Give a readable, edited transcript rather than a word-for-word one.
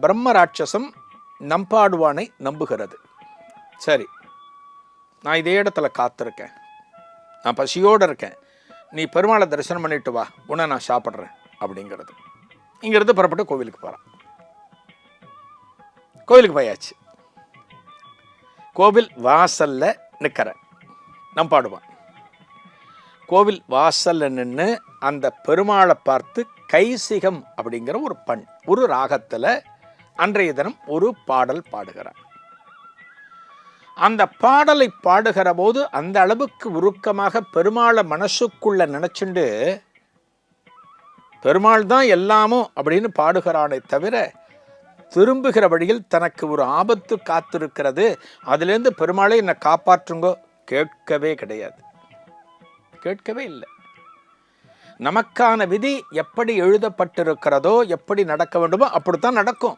பிரம்ம ராட்சசம் நம்பாடுவானை நம்புகிறது. சரி, நான் இதே இடத்துல காத்திருக்கேன், நான் பசியோடு இருக்கேன், நீ பெருமாளை தரிசனம் பண்ணிட்டு வா, உன்னை நான் சாப்பிட்றேன் அப்படிங்கிறது. இங்கிருந்து புறப்பட்டு கோவிலுக்கு போகிறான். கோவிலுக்கு போயாச்சு. கோவில் வாசல்ல நிற்கிற நம்பாடுவான் கோவில் வாசல்ல நின்று அந்த பெருமாளை பார்த்து கைசிகம் அப்படிங்கிற ஒரு ஒரு ராகத்தில் அன்றைய தினம் ஒரு பாடல் பாடுகிறார். அந்த பாடலை பாடுகிற போது அந்த அளவுக்கு உருக்கமாக பெருமாளை மனசுக்குள்ள நினைச்சுண்டு பெருமாள் தான் எல்லாமோ அப்படின்னு பாடுகிறானே தவிர திரும்புகிற வழியில் தனக்கு ஒரு ஆபத்து காத்திருக்கிறது, அதிலிருந்து பெருமாளை என்னை காப்பாற்றுங்கோ கேட்கவே கிடையாது, கேட்கவே இல்லை. நமக்கான விதி எப்படி எழுதப்பட்டிருக்கிறதோ, எப்படி நடக்க வேண்டுமோ அப்படித்தான் நடக்கும்.